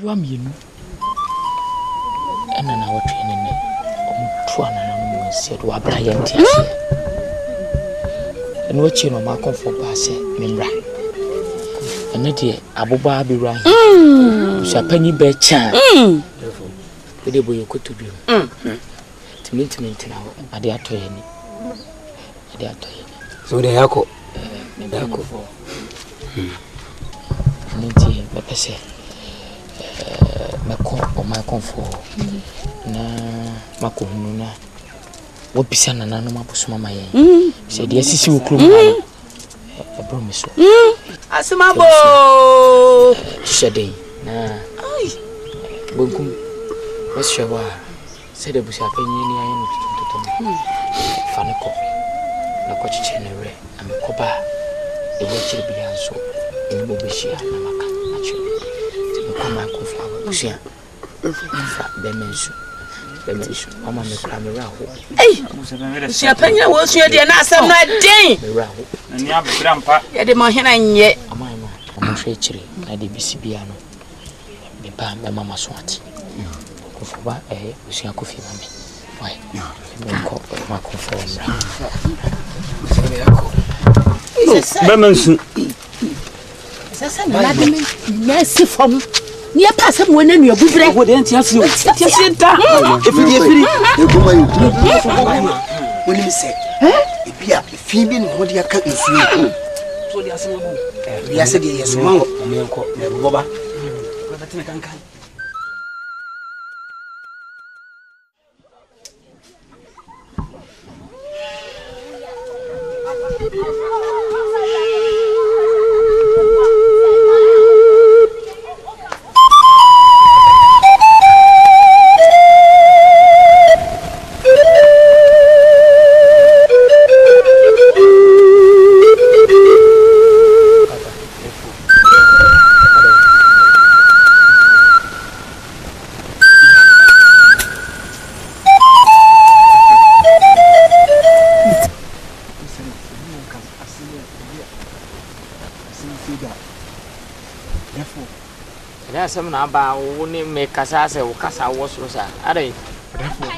You are me. And an hour training. Tuana said, "Wa Brian Tia." And what you know, my comfort pass, Mimbra. And it is Abuba be right. Shapani be chan. The day boy could to do. To meet me now, I dare to any. I dare to any. So they are called. Ninety, but I say, my comfort. Na makohununa wopisa na nanu mapusuma maye se de asisi wokrum ha promise asemabo shedin na ai bonkum washawa se de busa panyi ni ayi mutututum faneko na kwachiche ne re amekoba e wochiri bianso ni mobeshia na maka acho se ko ma ko fa busia bemensu mama me kra me raho si apanya wo su de na asem na den me raho ani abra mpa ye de mo hena nye amama mo hwe chire na de bisibia no me ba me mama so ati ko fo ba usia ko fi mama wai me ko ma ko fo mra bemensu sasa na de me nesi fom ni e passe mo na nua bubre wo de antiasi ta efiri eguma yu woni mi se ebia efi bi no de aka efuo so de asema bo ya se de yesema wo me enko me boba ba tene kankan asem na ba wo ni me kasa se wo kasa wo so sa are therefore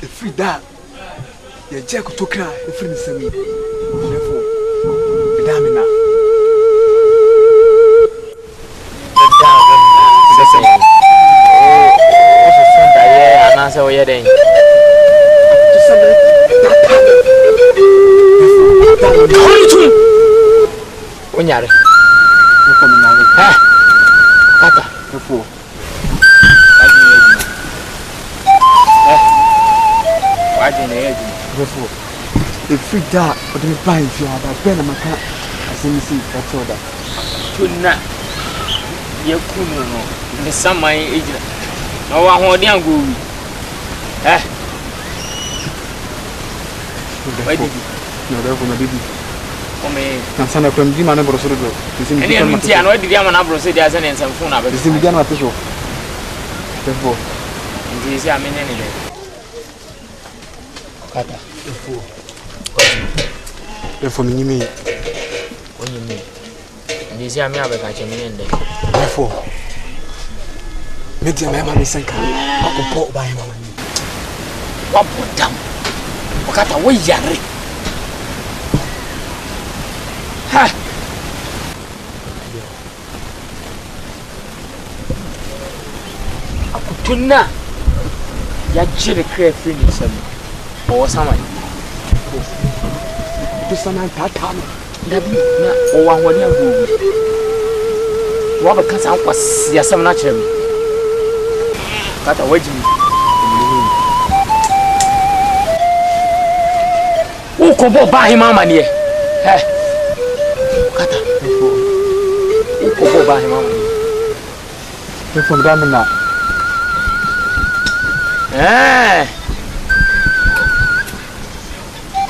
efiri da ye je ko tokra efiri nsami therefore bidamina so da ye anase wo ye den onyare ha Kata, therefore therefore efiri da o de me ban fi ada be na maka asemisi fatoda tuna ye kunu no ne saman ejira na wa ho de angowi no therefore na bibi ome sana kwa mjima na borosoro do ene mti ana wadi dia mana borosoro dia se ne nsam na ba sisi dia na teso therefore ndi si amene ne kata therefore minyimi onyimi ndi si ame abeka chemene nde therefore media mama mi senka akopo ba mama ni wapodam wakata wo yare ha akutuna ya jire krefi ni sabu o sama to sana tata dabi na o wa honi agu wa ba kasa kwa ya sama na chere kata wajimi o ko bo ba hi mama ni kata o ko bo ba hi mama ni from damina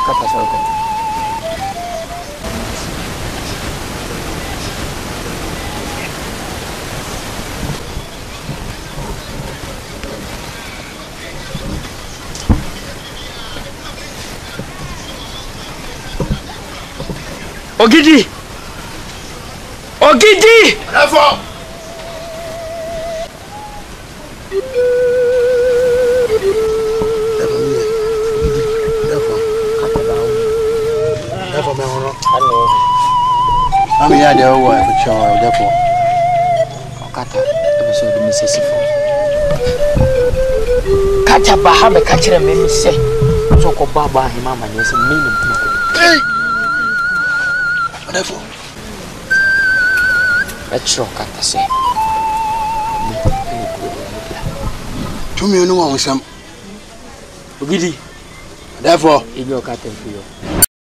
kata soko Ogidi! Ogidi! I'm here, the old wife, therefore. Kata, episode of Mrs. Kacha Bahaba catcher and made me say, so called Baba, him, mamma, yes, and meaning. Therefore, that's your Kata say. To me, no one was some. Giddy, Therefore, in your cat and for you.